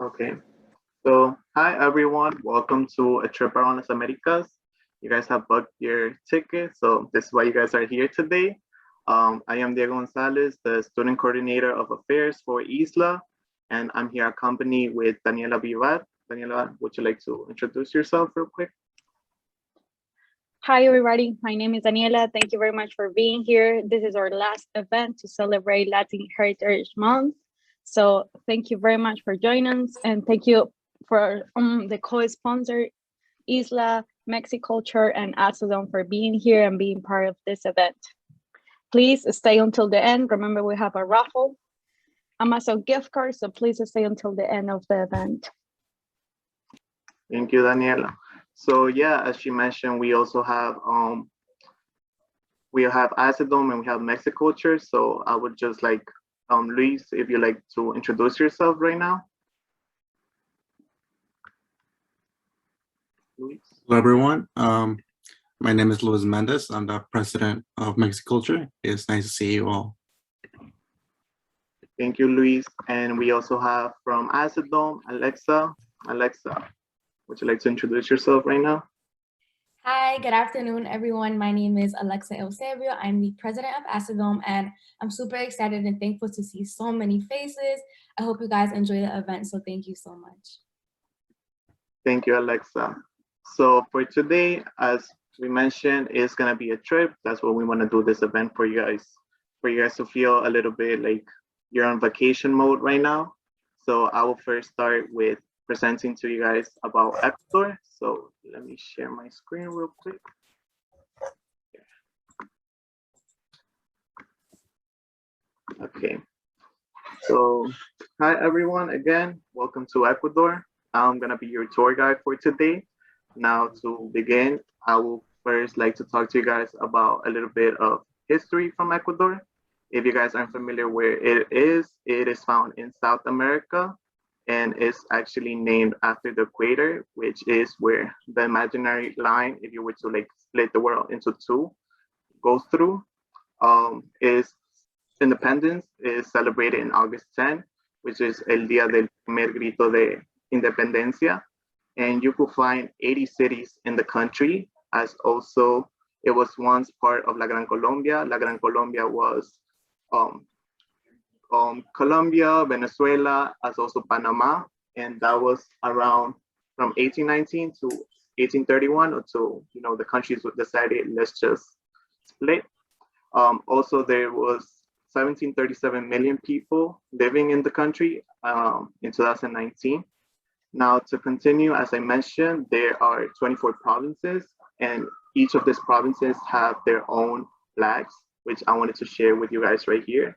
Okay. So, hi everyone. Welcome to a trip around las Americas. You guys have booked your ticket, so this is why you guys are here today. I am Diego Gonzalez, the student coordinator of affairs for Isla, and I'm here accompanied with Daniela Vivar. Daniela, would you like to introduce yourself real quick? Hi, everybody. My name is Daniela. Thank you very much for being here. This is our last event to celebrate Latin Heritage Month. So thank you very much for joining us, and thank you for the co-sponsor, Isla, Mexiculture, and Acedome for being here and being part of this event. Please stay until the end. Remember, we have a raffle, Amazon gift card, so please stay until the end of the event. Thank you, Daniela. So yeah, as she mentioned, we also have Acedome and we have Mexiculture. So I would just like Luis, if you like to introduce yourself right now. Luis. Hello, everyone. My name is Luis Mendez. I'm the president of Mexiculture. It's nice to see you all. Thank you, Luis. And we also have from Acedome, Alexa. Alexa, would you like to introduce yourself right now? Hi, good afternoon, everyone. My name is Alexa Eusebio. I'm the president of Acedome, and I'm super excited and thankful to see so many faces. I hope you guys enjoy the event, so thank you so much. Thank you, Alexa. So for today, as we mentioned, it's gonna be a trip. That's what we wanna do this event for you guys to feel a little bit like you're on vacation mode right now. So I will first start with presenting to you guys about Ecuador. So let me share my screen real quick. Okay. So hi everyone again, welcome to Ecuador. I'm gonna be your tour guide for today. Now to begin, I will first like to talk to you guys about a little bit of history from Ecuador. If you guys aren't familiar where it is found in South America, and it's actually named after the equator, which is where the imaginary line, if you were to like split the world into two, goes through. Is independence is celebrated in August 10, which is El Día del Primer Grito de Independencia. And you could find 80 cities in the country, as also it was once part of La Gran Colombia. La Gran Colombia was Colombia, Venezuela, as also Panama, and that was around from 1819 to 1831 until the countries decided let's just split. Also, there was 1737 million people living in the country in 2019. Now, to continue, as I mentioned, there are 24 provinces, and each of these provinces have their own flags, which I wanted to share with you guys right here.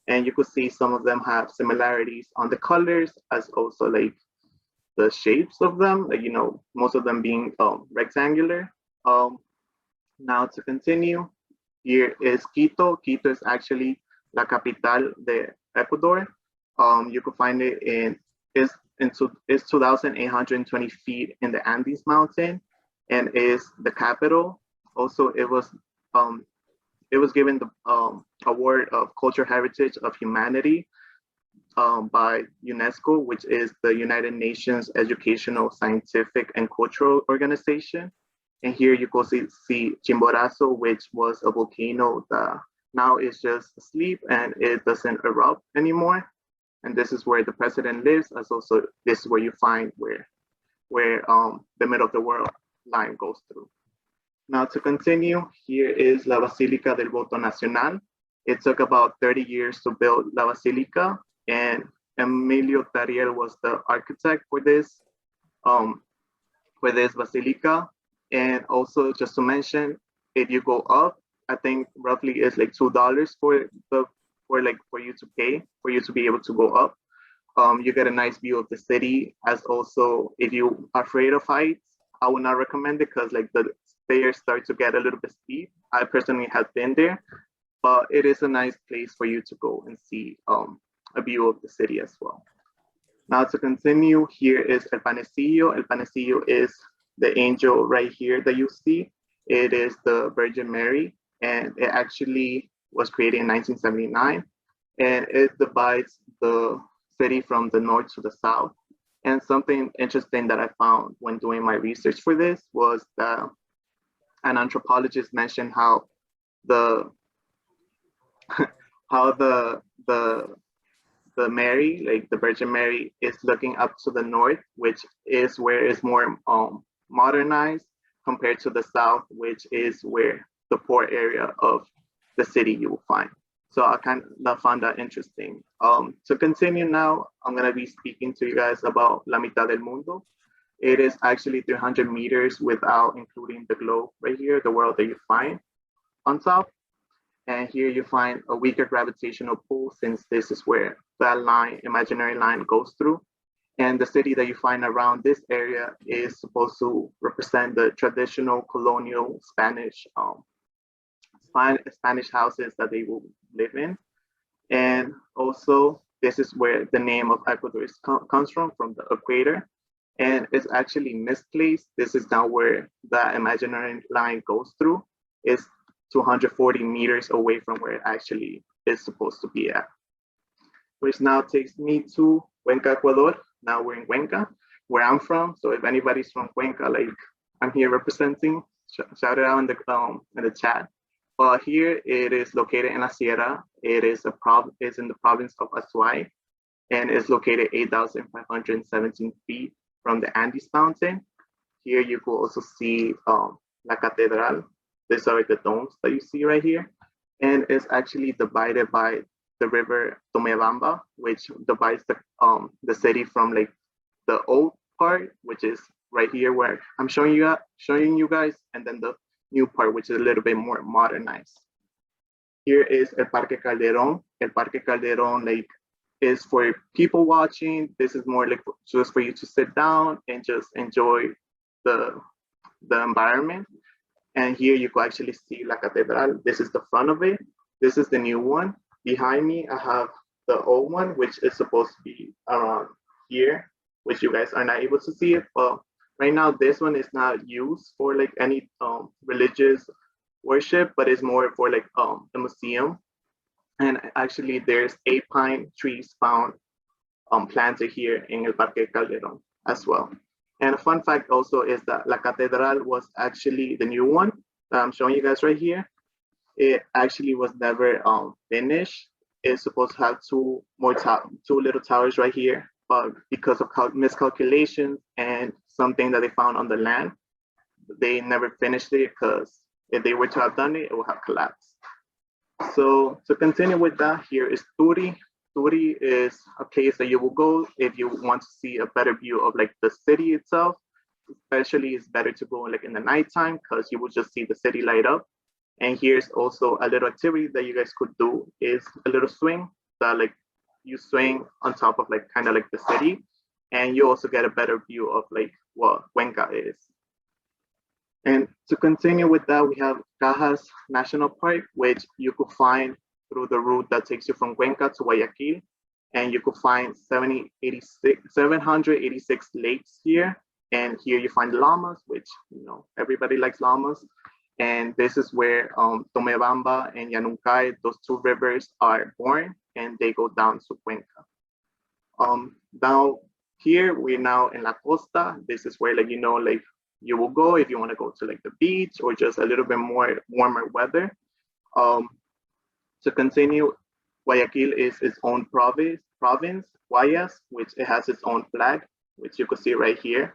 And you could see some of them have similarities on the colors, as also like the shapes of them, like, most of them being rectangular. Now to continue, here is Quito. Quito is actually la capital de Ecuador. You could find it it's 2,820 feet in the Andes Mountain, and is the capital. Also, it was given the award of Cultural Heritage of Humanity by UNESCO, which is the United Nations Educational, Scientific, and Cultural Organization. And here you can see Chimborazo, which was a volcano that now is just asleep and it doesn't erupt anymore. And this is where the president lives, as also this is where you find where the middle of the world line goes through. Now to continue, here is La Basílica del Voto Nacional. It took about 30 years to build La Basílica, and Emilio Tariel was the architect for this basilica. And also, just to mention, if you go up, I think roughly it's like $2 for you to pay for you to be able to go up. You get a nice view of the city. As also, if you are afraid of heights, I would not recommend it because like the stairs start to get a little bit steep. I personally have been there, but it is a nice place for you to go and see a view of the city as well. Now to continue, here is El Panecillo. El Panecillo is the angel right here that you see. It is the Virgin Mary, and it actually was created in 1979. and it divides the city from the north to the south. And something interesting that I found when doing my research for this was that an anthropologist mentioned how the how the Mary, like the Virgin Mary, is looking up to the north, which is where it's more modernized compared to the south, which is where the poor area of the city you will find. So I kind of found that interesting. To continue now, I'm gonna be speaking to you guys about La Mitad del Mundo. It is actually 300 meters without including the globe right here, the world that you find on top. And here you find a weaker gravitational pull, since this is where that line, imaginary line, goes through. And the city that you find around this area is supposed to represent the traditional colonial Spanish Spanish houses that they will live in. And also, this is where the name of Ecuador comes from the equator. And it's actually misplaced. This is now where the imaginary line goes through. It's 240 meters away from where it actually is supposed to be at. Which now takes me to Cuenca, Ecuador. Now we're in Cuenca, where I'm from. So if anybody's from Cuenca, like I'm here representing, shout it out in the chat. Here it is located in La Sierra. It is in the province of Azuay, and is located 8,517 feet from the Andes Mountain. Here you could also see La Catedral. These are the domes that you see right here. And it's actually divided by the river Tomebamba, which divides the city from like the old part, which is right here where I'm showing you guys, and then the new part, which is a little bit more modernized. Here is El Parque Calderón. El Parque Calderón like is for people watching. This is more like just for you to sit down and just enjoy the environment. And here you can actually see La Catedral. This is the front of it. This is the new one. Behind me, I have the old one, which is supposed to be around here, which you guys are not able to see it. But right now, this one is not used for like any religious worship, but it's more for like a museum. And actually, there's 8 pine trees found planted here in El Parque Calderón as well. And a fun fact also is that La Catedral was actually the new one that I'm showing you guys right here. It actually was never finished. It's supposed to have two little towers right here, but because of miscalculations and something that they found on the land, they never finished it, because if they were to have done it, it would have collapsed. So to continue with that, here is Turi. Turi is a place that you will go if you want to see a better view of like the city itself. Especially, it's better to go like in the nighttime, because you will just see the city light up. And here's also a little activity that you guys could do, is a little swing that like you swing on top of like kind of like the city, and you also get a better view of like what Cuenca is. And to continue with that, we have Cajas National Park, which you could find through the route that takes you from Cuenca to Guayaquil. And you could find 786 lakes here. And here you find llamas, which, you know, everybody likes llamas. And this is where Tomebamba and Yanuncay, those 2 rivers, are born, and they go down to Cuenca. Now here we're now in La Costa. This is where, like, you know, like you will go if you want to go to like the beach or just a little bit more warmer weather. To continue, Guayaquil is its own province, Guayas, which it has its own flag, which you can see right here.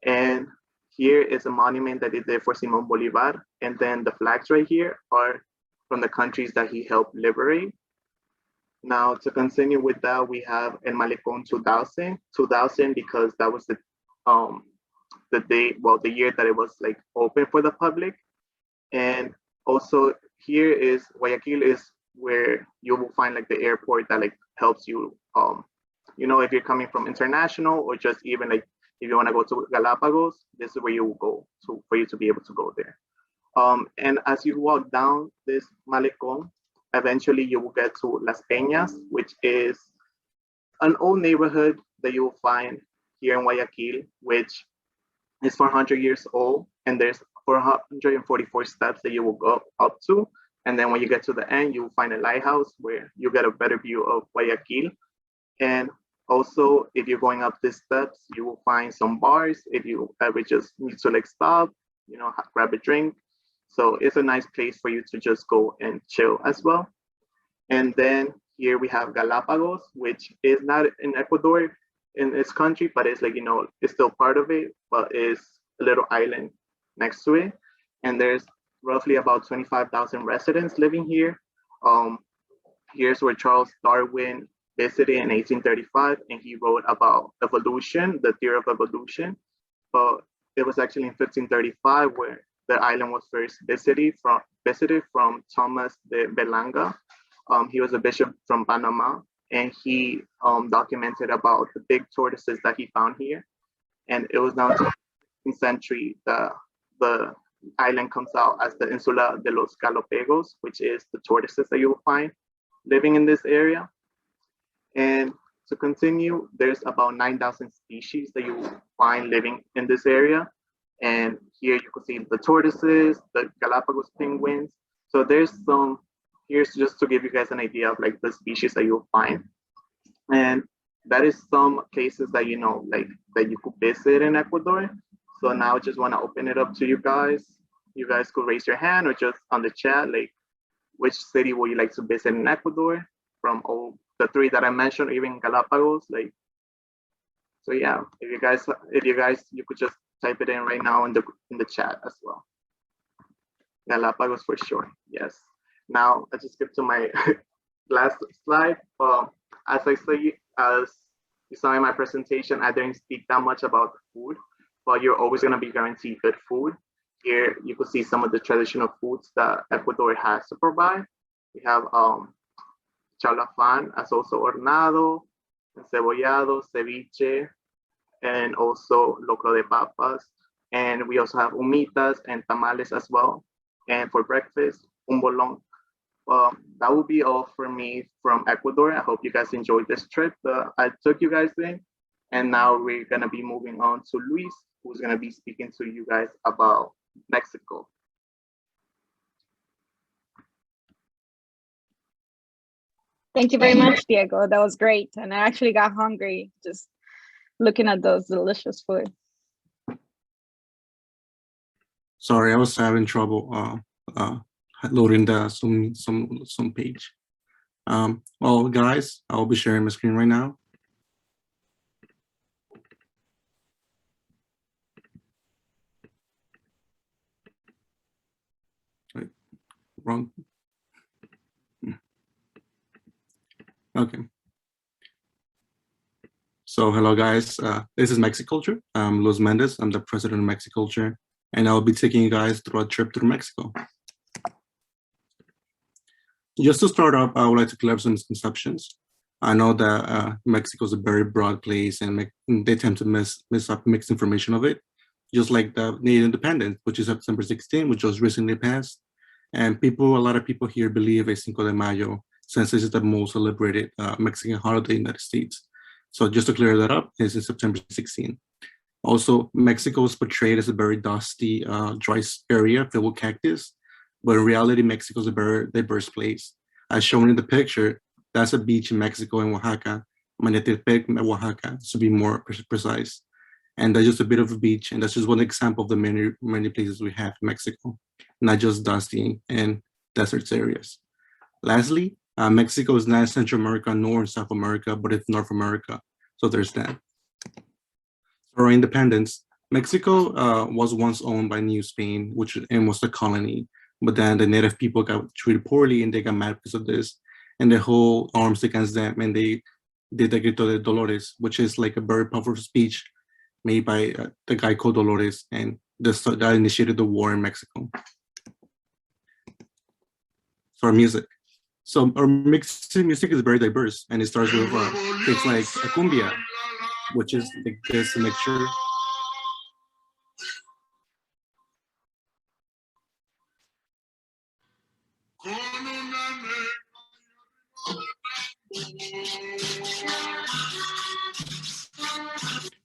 And here is a monument that is there for Simón Bolívar. And then the flags right here are from the countries that he helped liberate. Now, to continue with that, we have El Malecón 2000 because that was the year that it was like open for the public. And also here is Guayaquil is where you will find like the airport that like helps you, you know, if you're coming from international, or just even like if you want to go to Galapagos, this is where you will go to for you to be able to go there. And as you walk down this Malecón, eventually you will get to Las Peñas, which is an old neighborhood that you will find here in Guayaquil, which is 400 years old, and there's 444 steps that you will go up to, And then when you get to the end, you'll find a lighthouse where you get a better view of Guayaquil. And also, if you're going up these steps, you will find some bars if you ever just need to like stop, grab a drink. So it's a nice place for you to just go and chill as well. And then here we have Galapagos, which is not in Ecuador in its country, but it's like, it's still part of it, but it's a little island next to it. And there's roughly about 25,000 residents living here. Here's where Charles Darwin visited in 1835, and he wrote about evolution, the theory of evolution. But it was actually in 1535 where the island was first visited from Thomas de Belanga. He was a bishop from Panama, and he documented about the big tortoises that he found here. And it was now in the 16th century that the island comes out as the Insula de los Galapagos, which is the tortoises that you will find living in this area. And to continue, there's about 9,000 species that you will find living in this area. And here you can see the tortoises, the Galapagos penguins. So here's just to give you guys an idea of like the species that you'll find. And that is some places that, that you could visit in Ecuador. So now I just want to open it up to you guys. You guys could raise your hand or just on the chat, like which city would you like to visit in Ecuador from all the three that I mentioned, even Galapagos. So yeah, if you guys, you could just type it in right now in the chat as well. Galapagos for sure, yes. Now I just skip to my last slide. As you saw in my presentation, I didn't speak that much about the food, but you're always gonna be guaranteed good food. Here you can see some of the traditional foods that Ecuador has to provide. We have chalafán, as also hornado, encebollado, ceviche, and also locro de papas. And we also have humitas and tamales as well. And for breakfast, un bolón. That will be all for me from Ecuador. I hope you guys enjoyed this trip I took you guys in. And now we're gonna be moving on to Luis, who's gonna be speaking to you guys about Mexico. Thank you very much, Diego. That was great. And I actually got hungry just looking at those delicious food. Sorry, I was having trouble loading the some page. Well, guys, I'll be sharing my screen right now. Wait, wrong. Okay. So hello, guys. This is Mexiculture. I'm Luis Mendez. I'm the president of Mexiculture, and I'll be taking you guys through a trip through Mexico. Just to start off, I would like to clear up some misconceptions. I know that Mexico is a very broad place, and they tend to mix information of it, just like the Native Independence, which is September 16, which was recently passed. And a lot of people here believe it's Cinco de Mayo, since this is the most celebrated Mexican holiday in the United States. So just to clear that up, it's in September 16. Also, Mexico is portrayed as a very dusty, dry area filled with cactus, but in reality, Mexico is a very diverse place. As shown in the picture, that's a beach in Mexico in Oaxaca, Manatepec, Oaxaca, to be more precise. And that's just a bit of a beach, and that's just one example of the many places we have in Mexico, not just dusty and desert areas. Lastly, Mexico is not Central America nor South America, but it's North America. So there's that. For our independence, Mexico was once owned by New Spain, which was a colony. But then the native people got treated poorly and they got mad because of this. And they hold arms against them, and they did the Grito de Dolores, which is like a very powerful speech made by the guy called Dolores, and that initiated the war in Mexico. So our music. So our Mexican music is very diverse, and it starts with things like a cumbia, which is like this mixture.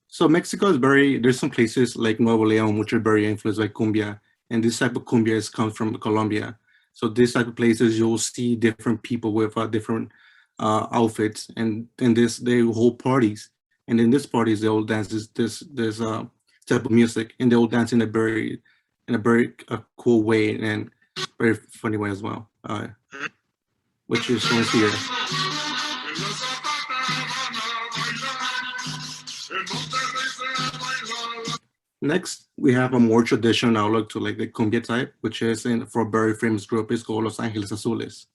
So Mexico is there's some places like Nuevo León, which are very influenced by cumbia. And this type of cumbia comes from Colombia. So this type of places, you'll see different people with different outfits, and they hold parties. And in these parties, they will dance this type of music, and they will dance in a very cool way and very funny way as well, which is shown here. Next, we have a more traditional outlook to like the cumbia type, which is for a very famous group, is called Los Angeles Azules.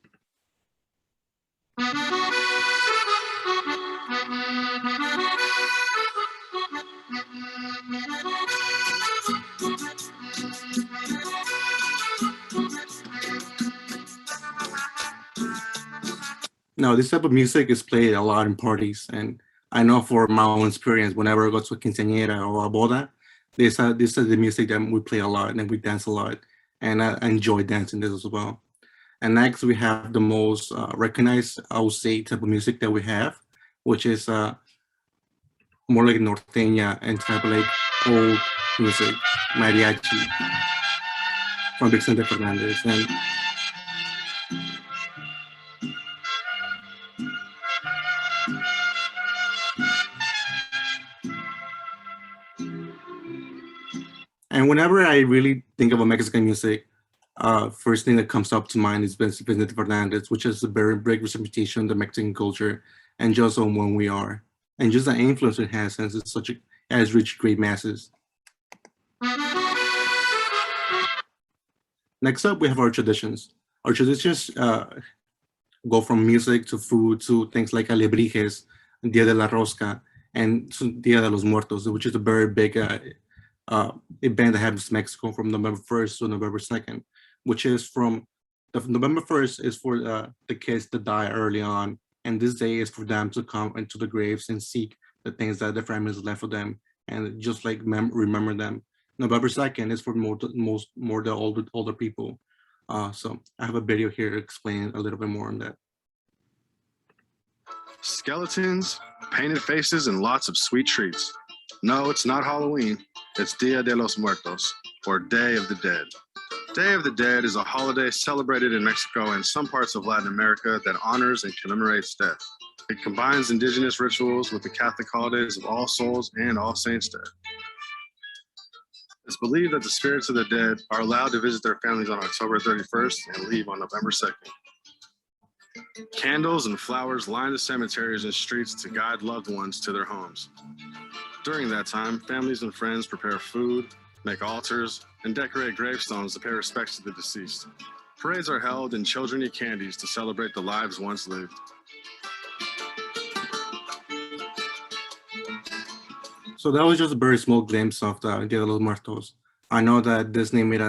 Now, this type of music is played a lot in parties, and I know for my own experience, whenever I go to a quinceañera or a boda, this is the music that we play a lot and we dance a lot, and I enjoy dancing this as well. And next, we have the most recognized, I would say, type of music that we have, which is more like norteña and type of like old music, mariachi from Vicente Fernandez. And whenever I really think about Mexican music, first thing that comes up to mind is Vicente Fernandez, which is a very big representation of the Mexican culture and just on when we are, and just the influence it has since it's has reached great masses. Next up, we have our traditions. Our traditions go from music to food to things like Alebrijes, Dia de la Rosca, and Dia de los Muertos, which is a very big event that happens in Mexico from November 1st to November 2nd, which is from November 1st is for the kids that die early on. And this day is for them to come into the graves and seek the things that their families left for them and just like remember them. November 2nd is for more the older people. So I have a video here to explain a little bit more on that. Skeletons, painted faces, and lots of sweet treats. No, it's not Halloween. It's Dia de los Muertos, or Day of the Dead. Day of the Dead is a holiday celebrated in Mexico and some parts of Latin America that honors and commemorates death. It combines indigenous rituals with the Catholic holidays of All Souls and All Saints' Day. It's believed that the spirits of the dead are allowed to visit their families on October 31st and leave on November 2nd. Candles and flowers line the cemeteries and streets to guide loved ones to their homes. During that time, families and friends prepare food, make altars, and decorate gravestones to pay respects to the deceased. Parades are held and children eat candies to celebrate the lives once lived. So that was just a very small glimpse of the Dia de los Muertos. I know that Disney made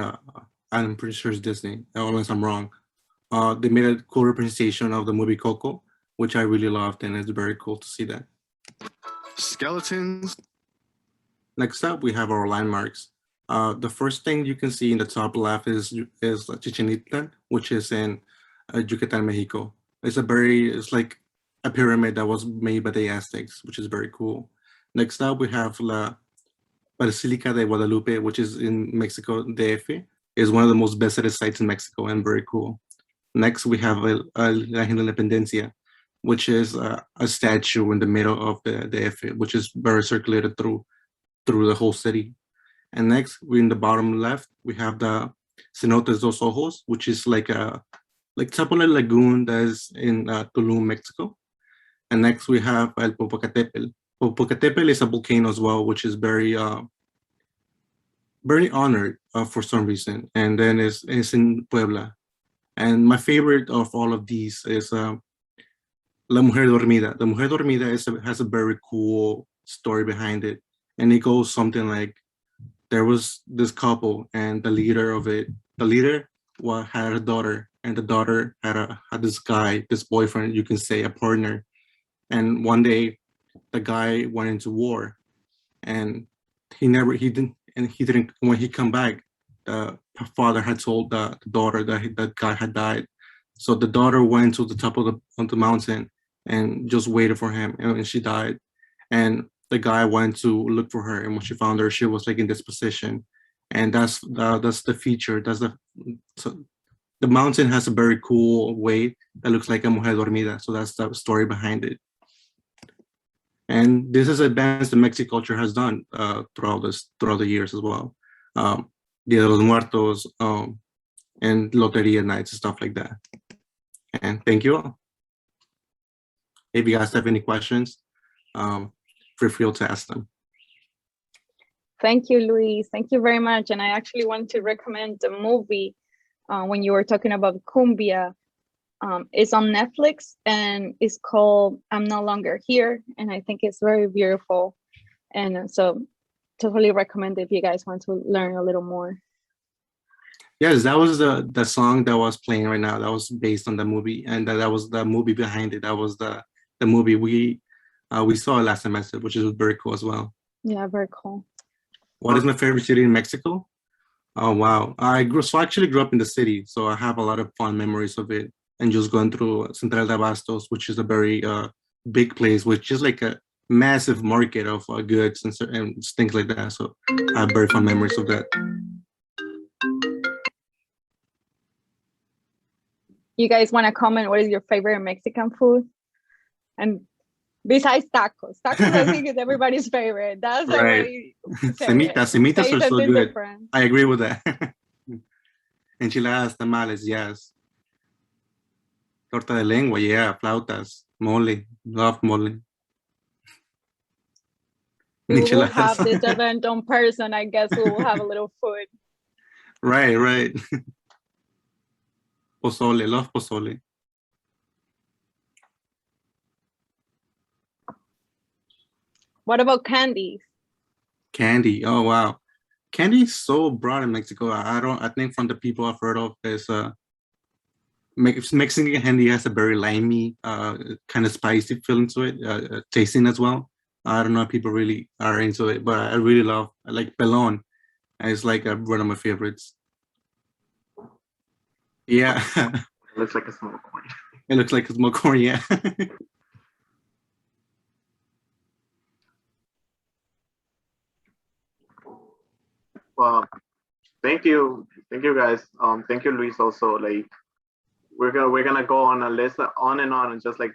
I'm pretty sure it's Disney, unless I'm wrong. They made a cool representation of the movie Coco, which I really loved, and it's very cool to see that. Skeletons. Next up, we have our landmarks. The first thing you can see in the top left is Chichen Itza, which is in Yucatan, Mexico. It's like a pyramid that was made by the Aztecs, which is very cool. Next up, we have La Basilica de Guadalupe, which is in Mexico, DF. Is one of the most visited sites in Mexico and very cool. Next, we have La Ángel de la Independencia, which is a statue in the middle of the DF, which is very circulated through the whole city. And next, in the bottom left, we have the Cenotes dos Ojos, which is like Chapala Lagoon that is in Tulum, Mexico. And next, we have El Popocatépetl. Popocatépetl is a volcano as well, which is very honored for some reason. And then it's in Puebla. And my favorite of all of these is La Mujer Dormida. The Mujer Dormida has a very cool story behind it. And it goes something like, there was this couple and the leader had a daughter, and the daughter had this boyfriend, you can say a partner. And one day the guy went into war and when he come back, the father had told the daughter that that guy had died. So the daughter went to the top of the mountain and just waited for him, and she died. And the guy went to look for her, and when she found her, she was like in this position. And that's the feature. That's the mountain has a very cool way that looks like a mujer dormida. So that's the story behind it. And this is advance the Mexican culture has done throughout the years as well. Dia de los Muertos and Loteria nights and stuff like that. And thank you all. If you guys have any questions, feel free to ask them. Thank you, Luis. Thank you very much. And I actually want to recommend the movie when you were talking about cumbia. It's on Netflix and it's called I'm No Longer Here. And I think it's very beautiful. And so totally recommend it if you guys want to learn a little more. Yes, that was the song that was playing right now. That was based on the movie, and that was the movie behind it. That was the movie we saw last semester, which is very cool as well. Yeah, very cool. What is my favorite city in Mexico? Oh wow, I actually grew up in the city, so I have a lot of fond memories of it. And just going through Central de Abastos, which is a very big place, which is like a massive market of goods and things like that. So I have very fond memories of that. You guys want to comment what is your favorite Mexican food? And besides tacos, I think is everybody's favorite. That's right. Semitas are so good. Different. I agree with that. Enchiladas, tamales, yes. Torta de lengua, yeah. Flautas, mole, love mole. We will have this event on person. I guess we will have a little food. Right. Pozole, love pozole. What about candies? Candy, oh wow. Candy is so broad in Mexico. I think from the people I've heard of, there's Mexican candy has a very limey, kind of spicy feeling to it, tasting as well. I don't know if people really are into it, but I like pelon. It's like one of my favorites. Yeah. It looks like a small corn. It looks like a small corn, yeah. Well, thank you guys. Thank you, Luis. Also, like we're gonna go on a list on and just like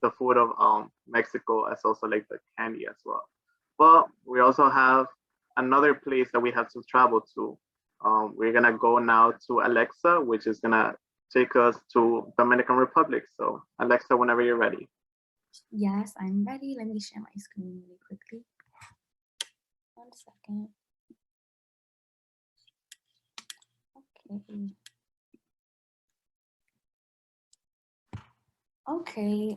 the food of Mexico, as also like the candy as well. But we also have another place that we have to travel to. We're gonna go now to Alexa, which is gonna take us to Dominican Republic. So Alexa, whenever you're ready. Yes, I'm ready. Let me share my screen really quickly. 1 second. Okay.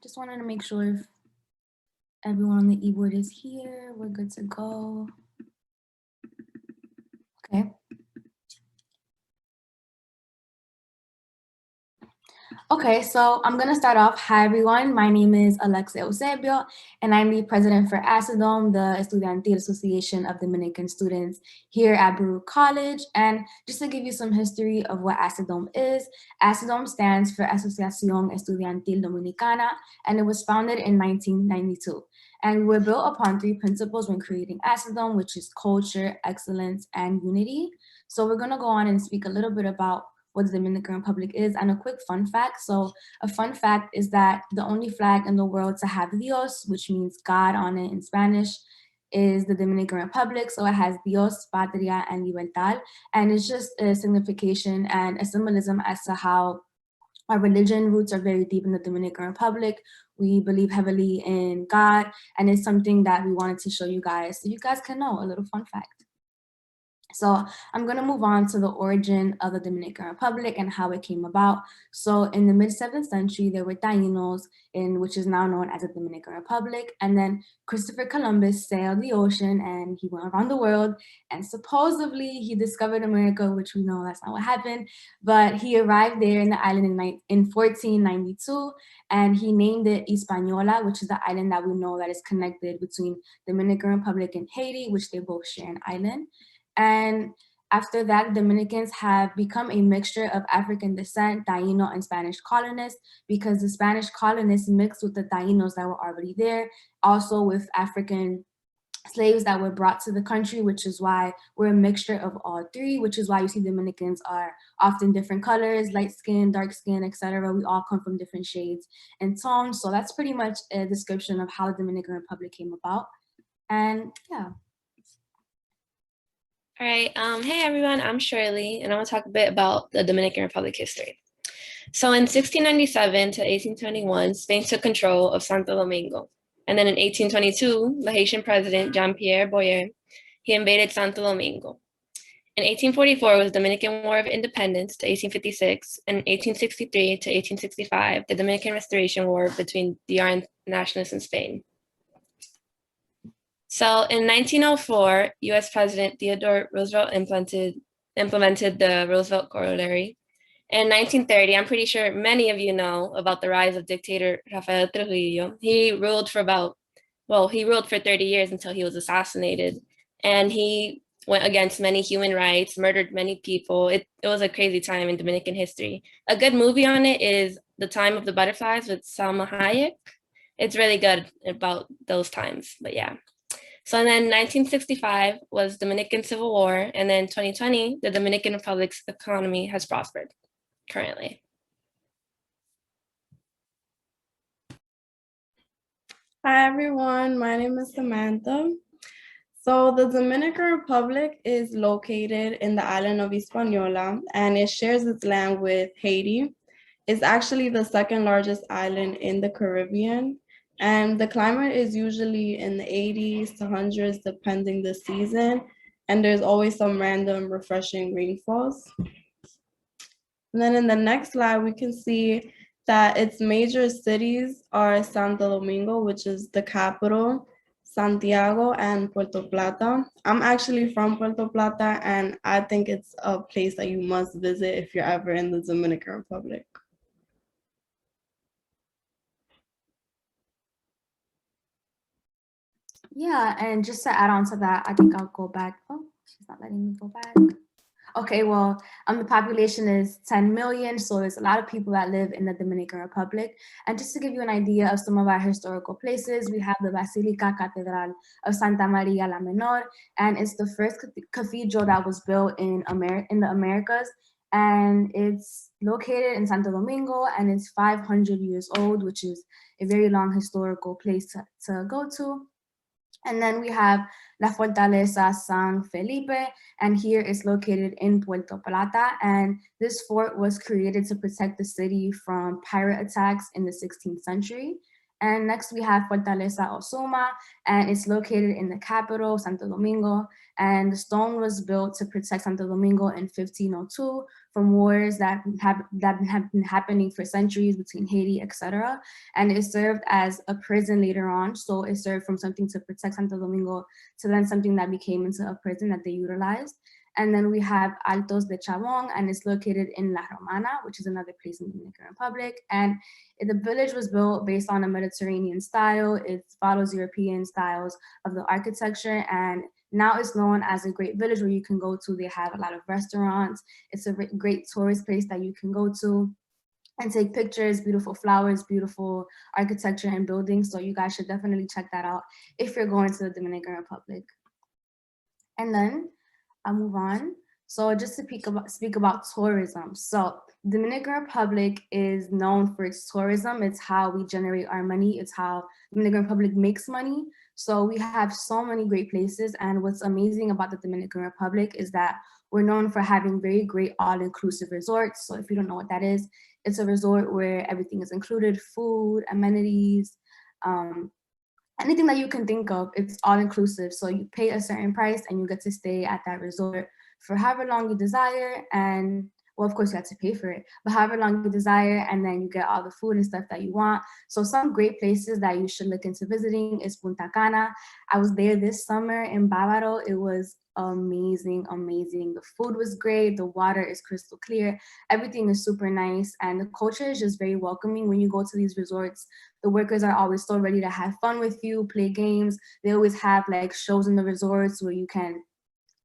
Just wanted to make sure if everyone on the e-board is here, we're good to go. Okay. Okay, so I'm gonna start off. Hi everyone, my name is Alexa Eusebio, and I'm the president for ASADOM, the Estudiantil Association of Dominican Students here at Baruch College. And just to give you some history of what ASADOM is, ASADOM stands for Asociación Estudiantil Dominicana, and it was founded in 1992. And we were built upon 3 principles when creating ASADOM, which is culture, excellence, and unity. So we're gonna go on and speak a little bit about what the Dominican Republic is, and a quick fun fact. So a fun fact is that the only flag in the world to have Dios, which means God on it in Spanish, is the Dominican Republic. So it has Dios, Patria, and Libertad. And it's just a signification and a symbolism as to how our religion roots are very deep in the Dominican Republic. We believe heavily in God, and it's something that we wanted to show you guys so you guys can know a little fun fact. So I'm going to move on to the origin of the Dominican Republic and how it came about. So in the mid-7th century, there were Taínos, which is now known as the Dominican Republic. And then Christopher Columbus sailed the ocean and he went around the world. And supposedly he discovered America, which we know that's not what happened. But he arrived there in the island in 1492, and he named it Hispaniola, which is the island that we know that is connected between Dominican Republic and Haiti, which they both share an island. And after that, Dominicans have become a mixture of African descent, Taino, and Spanish colonists, because the Spanish colonists mixed with the Tainos that were already there, also with African slaves that were brought to the country, which is why we're a mixture of all three, which is why you see Dominicans are often different colors, light skin, dark skin, etc. We all come from different shades and tones. So that's pretty much a description of how the Dominican Republic came about. And yeah. All right. Hey, everyone. I'm Shirley, and I'm going to talk a bit about the Dominican Republic history. So in 1697 to 1821, Spain took control of Santo Domingo. And then in 1822, the Haitian president, Jean-Pierre Boyer, he invaded Santo Domingo. In 1844 was the Dominican War of Independence to 1856, and 1863 to 1865, the Dominican Restoration War between DR and nationalists in Spain. So in 1904, US President Theodore Roosevelt implemented the Roosevelt Corollary. In 1930, I'm pretty sure many of you know about the rise of dictator Rafael Trujillo. He ruled for 30 years until he was assassinated. And he went against many human rights, murdered many people. It was a crazy time in Dominican history. A good movie on it is The Time of the Butterflies with Salma Hayek. It's really good about those times, but yeah. So then 1965 was Dominican Civil War, and then 2020, the Dominican Republic's economy has prospered currently. Hi everyone, my name is Samantha. So the Dominican Republic is located in the island of Hispaniola, and it shares its land with Haiti. It's actually the second largest island in the Caribbean. And the climate is usually in the 80s to 100s, depending the season. And there's always some random refreshing rainfalls. And then in the next slide, we can see that its major cities are Santo Domingo, which is the capital, Santiago, and Puerto Plata. I'm actually from Puerto Plata, and I think it's a place that you must visit if you're ever in the Dominican Republic. Yeah, and just to add on to that, I think I'll go back. Oh, she's not letting me go back. Okay, well, the population is 10 million, so there's a lot of people that live in the Dominican Republic. And just to give you an idea of some of our historical places, we have the Basilica Catedral of Santa Maria la Menor, and it's the first cathedral that was built in the Americas, and it's located in Santo Domingo, and it's 500 years old, which is a very long historical place to go to. And then we have La Fortaleza San Felipe, and here it's located in Puerto Plata. And this fort was created to protect the city from pirate attacks in the 16th century. And next we have Fortaleza Osuma, and it's located in the capital, Santo Domingo. And the stone was built to protect Santo Domingo in 1502 from wars that have been happening for centuries between Haiti, etc. And it served as a prison later on. So it served from something to protect Santo Domingo to then something that became into a prison that they utilized. And then we have Altos de Chabón, and it's located in La Romana, which is another place in the Dominican Republic. And the village was built based on a Mediterranean style. It follows European styles of the architecture, and now it's known as a great village where you can go to. They have a lot of restaurants. It's a great tourist place that you can go to and take pictures, beautiful flowers, beautiful architecture and buildings. So you guys should definitely check that out if you're going to the Dominican Republic. And then I'll move on. So just to speak about tourism. So Dominican Republic is known for its tourism. It's how we generate our money. It's how Dominican Republic makes money. So we have so many great places. And what's amazing about the Dominican Republic is that we're known for having very great all-inclusive resorts. So if you don't know what that is, it's a resort where everything is included, food, amenities, anything that you can think of, it's all inclusive. So you pay a certain price and you get to stay at that resort for however long you desire. And well, of course you have to pay for it, but however long you desire, and then you get all the food and stuff that you want. So some great places that you should look into visiting is Punta Cana. I was there this summer in Bávaro. It was amazing, amazing. The food was great. The water is crystal clear. Everything is super nice. And the culture is just very welcoming. When you go to these resorts, the workers are always so ready to have fun with you, play games. They always have like shows in the resorts where you can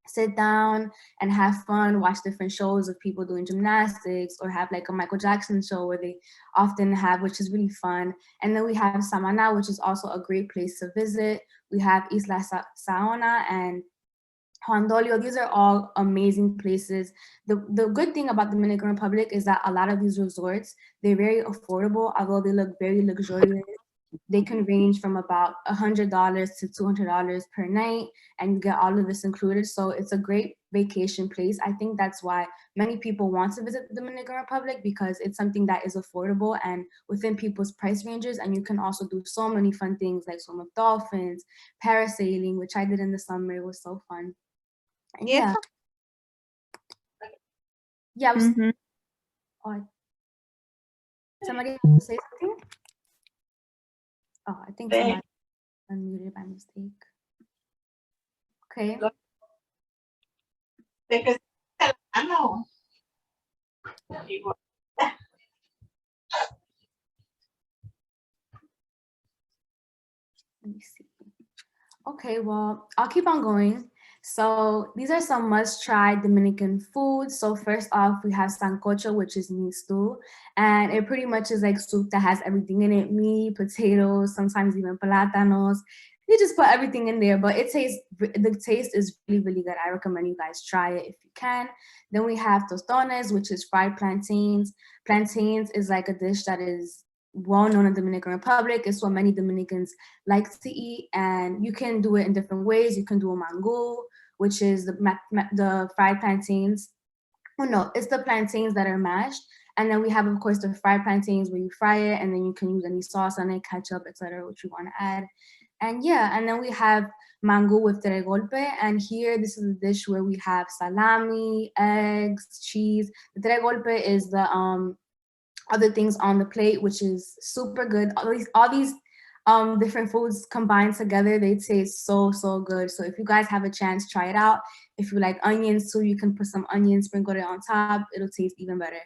sit down and have fun, watch different shows of people doing gymnastics, or have like a Michael Jackson show where they often have, which is really fun. And then we have Samaná, which is also a great place to visit. We have Isla Saona and Juan Dolio. These are all amazing places. The good thing about the Dominican Republic is that a lot of these resorts, they're very affordable, although they look very luxurious. They can range from about $100 to $200 per night, and you get all of this included. So it's a great vacation place. I think that's why many people want to visit the Dominican Republic, because it's something that is affordable and within people's price ranges. And you can also do so many fun things like swim with dolphins, parasailing, which I did in the summer. It was so fun. And yeah. Yeah. Oh, somebody want to say something? Oh, I think somebody unmuted by mistake. Okay. Let me see. Okay, well, I'll keep on going. So these are some must-try Dominican foods. So first off, we have sancocho, which is meat stew. And it pretty much is like soup that has everything in it: meat, potatoes, sometimes even plátanos. You just put everything in there, but the taste is really, really good. I recommend you guys try it if you can. Then we have tostones, which is fried plantains. Plantains is like a dish that is well known in the Dominican Republic. It's what many Dominicans like to eat, and you can do it in different ways. You can do a mangú, which is the fried plantains. Oh no, it's the plantains that are mashed. And then we have, of course, the fried plantains where you fry it, and then you can use any sauce on it, ketchup, etc., which you want to add. And yeah, and then we have mangú with tres golpe. And here, this is a dish where we have salami, eggs, cheese. The tres golpe is the other things on the plate, which is super good. All these different foods combined together, they taste so, so good. So if you guys have a chance, try it out. If you like onions too, you can put some onions, sprinkle it on top. It'll taste even better.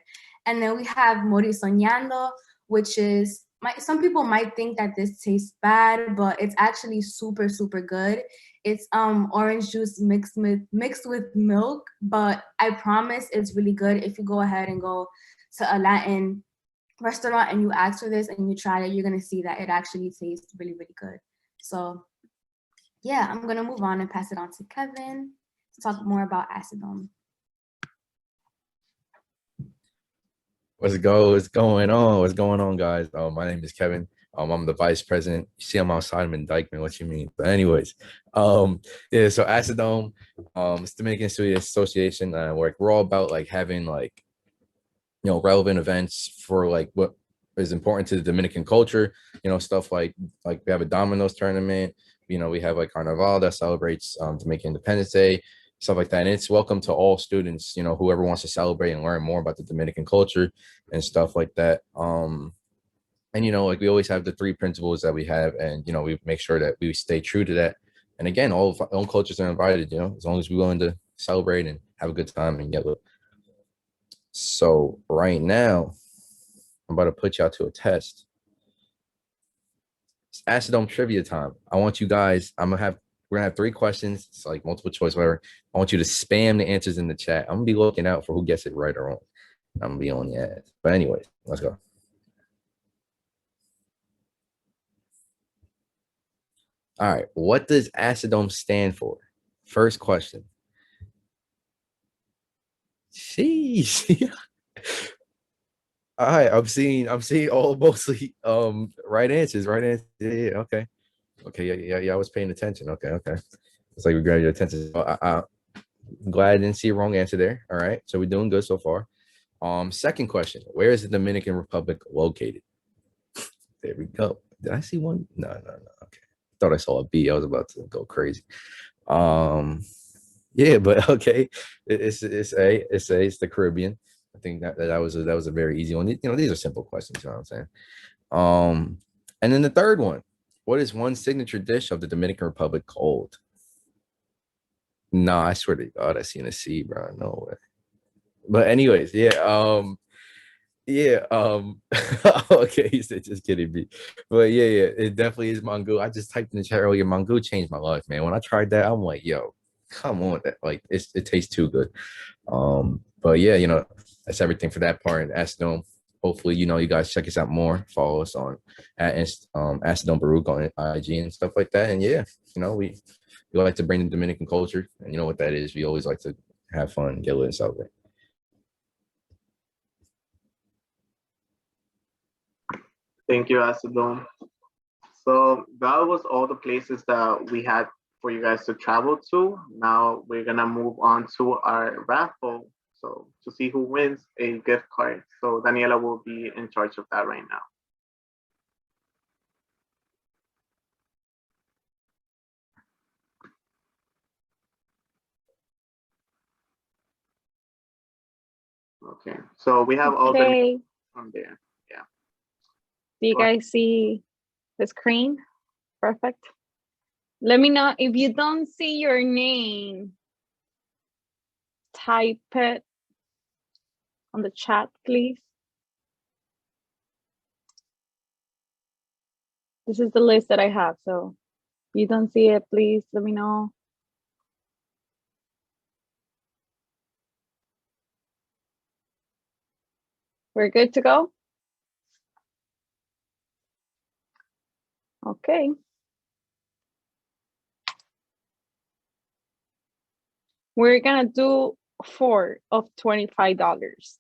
And then we have mori soñando, which is, some people might think that this tastes bad, but it's actually super, super good. It's orange juice mixed with milk, but I promise it's really good. If you go ahead and go to a Latin restaurant and you ask for this and you try it, you're gonna see that it actually tastes really, really good. So yeah, I'm gonna move on and pass it on to Kevin to talk more about Acidom. What's going on? What's going on, guys? My name is Kevin. I'm the vice president. You see, I'm outside. I'm in Dykeman. What you mean? But anyways, yeah. So Acidom, it's Dominican Student Association. We're all about like having like, relevant events for like what is important to the Dominican culture. Stuff like we have a Domino's tournament. We have like Carnival that celebrates Dominican Independence Day, stuff like that. And it's welcome to all students, whoever wants to celebrate and learn more about the Dominican culture and stuff like that. And like we always have the 3 principles that we have, and we make sure that we stay true to that. And again, all of our own cultures are invited, as long as we're willing to celebrate and have a good time and get lit. So right now, I'm about to put y'all to a test. It's Acidom trivia time. I want you guys, we're gonna have 3 questions. It's like multiple choice, whatever. I want you to spam the answers in the chat. I'm gonna be looking out for who gets it right or wrong. I'm gonna be on your ass. But anyways, let's go. All right, what does Acidom stand for? First question. Sheesh. All right, I'm seeing all mostly right answers. Yeah, okay. Yeah, I was paying attention. Okay. It's like we grabbed your attention. I'm glad I didn't see a wrong answer there. All right, so we're doing good so far. Second question, where is the Dominican Republic located? There we go. Did I see one? No. Okay. Thought I saw a B. I was about to go crazy. Yeah, but okay. It's the Caribbean. I think that was a very easy one. These are simple questions, you know what I'm saying? And then the third one, what is one signature dish of the Dominican Republic called? Nah, I swear to God, I seen a C, bro. No way. But anyways, yeah. Okay, he said just kidding me. But yeah, it definitely is mangú. I just typed in the chat earlier. Mangú changed my life, man. When I tried that, I'm like, yo, come on, like it tastes too good. But yeah, that's everything for that part. Acidome. Hopefully, you guys check us out more. Follow us on at Acidome Baruch on IG and stuff like that. And yeah, we like to bring the Dominican culture, and you know what that is. We always like to have fun, get lit, and celebrate. Thank you, Asadon. So that was all the places that we had for you guys to travel to. Now we're gonna move on to our raffle. So to see who wins a gift card. So Daniela will be in charge of that right now. Okay, so we have all the names Okay, from there. do you Go ahead. guys see the screen? Perfect. Let me know if you don't see your name. Type it on the chat, please. This is the list that I have, so if you don't see it, please let me know. We're good to go? Okay. We're gonna do 4 of $25.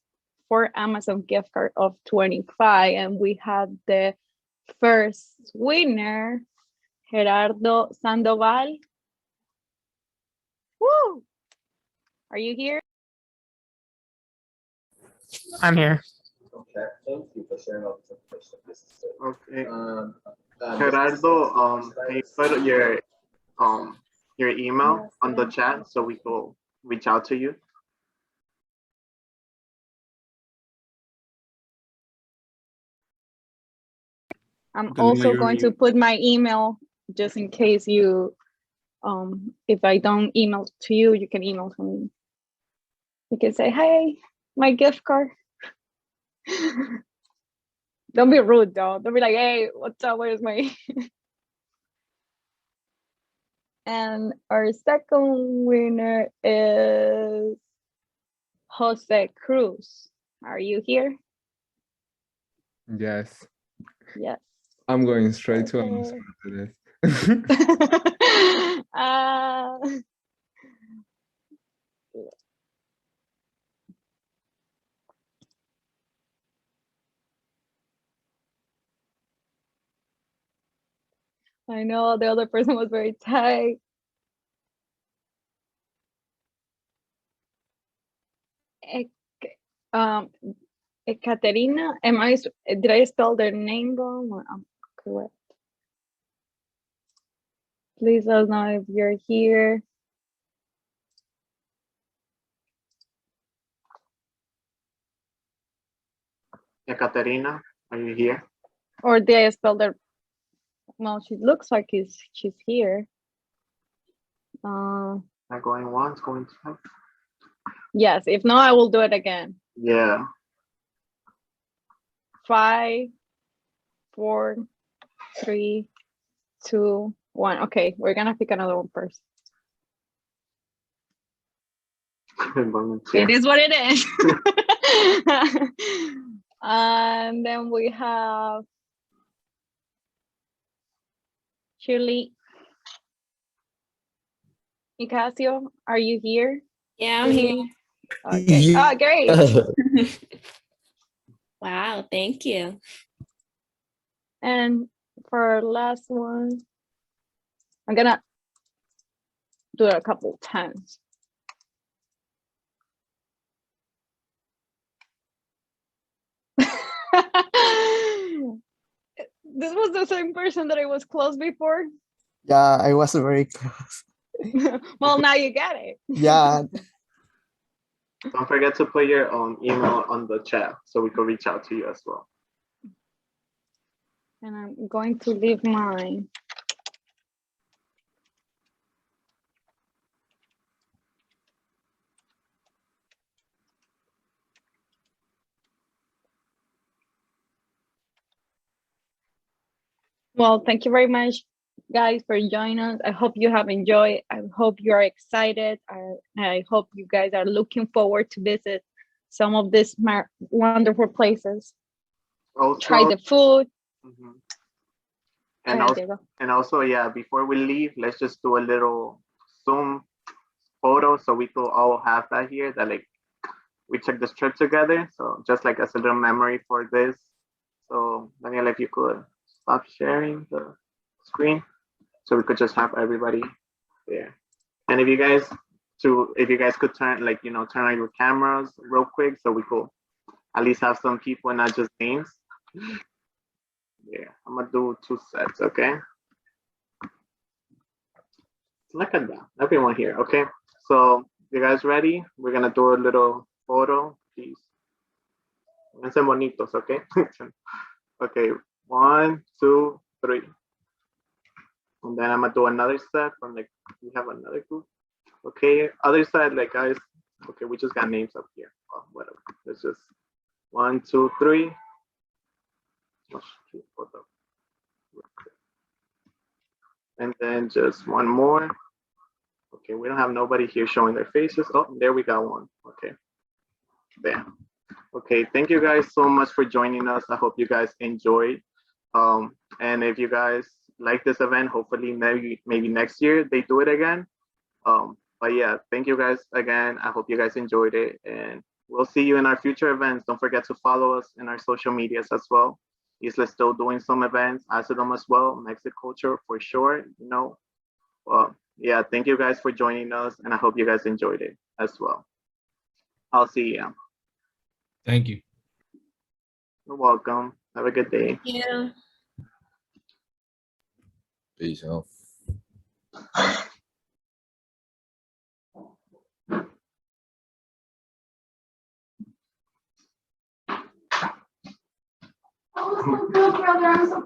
4 Amazon gift card of 25, and we have the first winner, Gerardo Sandoval. Woo! Are you here? I'm here. Okay. Gerardo, can you put your email on the chat so we will reach out to you? I'm Daniela, also you're going to mute. put my email just in case you, if I don't email to you, you can email to me. You can say, hey, my gift card. Don't be rude though. Don't be like, hey, what's up? Where's my? And our second winner is Jose Cruz. Are you here? Yes, Yes. I'm going straight to Okay. Amazon after this. I know the other person was very tight. Ekaterina, did I spell their name wrong? Or I'm correct. Please let us know if you're here. Ekaterina, are you here? Or did I spell their? Well, she looks like she's here. Not going once, going twice. Yes. If not, I will do it again. Yeah. 5, 4, 3, 2, 1. Okay, we're gonna pick another one first. It is what it is. And then we have Shirley Nicasio. Are you here? Yeah, I'm here. Okay. Oh, great. Wow, thank you. And for our last one, I'm gonna do a couple times. This was the same person that I was close before. Yeah, I was very close. Well, now you get it. Yeah, Don't forget to put your email on the chat so we can reach out to you as well. And I'm going to leave mine. Well, thank you very much, guys, for joining us. I hope you have enjoyed. I hope you are excited. I hope you guys are looking forward to visit some of these wonderful places. Also, Try the food. mhm. Go And ahead, also, Diego. yeah, before we leave, let's just do a little Zoom photo so we could all have that here, that like we took this trip together. So just like as a little memory for this. So Daniela, if you could stop sharing the screen so we could just have everybody there. And if you guys could turn turn on your cameras real quick so we could at least have some people and not just names. Yeah, I'm gonna do 2 sets, okay? Look at that, everyone here, okay? So you guys ready? We're gonna do a little photo, please. Pónganse bonitos, okay? Okay, 1, 2, 3. And then I'm gonna do another set from like, we have another group. Okay, other side, like guys, okay, we just got names up here. Oh, whatever, it's just 1, 2, 3. Oh, shoot, hold up. And then just one more. Okay, we don't have nobody here showing their faces. Oh, there we got one. Okay, there. Okay, thank you guys so much for joining us. I hope you guys enjoyed. And if you guys like this event, hopefully maybe next year they do it again. But yeah, thank you guys again. I hope you guys enjoyed it, and we'll see you in our future events. Don't forget to follow us in our social medias as well. Isla's still doing some events, Asadom as well, Mexiculture for sure, you know. Well, yeah, thank you guys for joining us, and I hope you guys enjoyed it as well. I'll see you. Thank you. You're welcome. Have a good day. Yeah. Peace out. Oh, brother, I'm so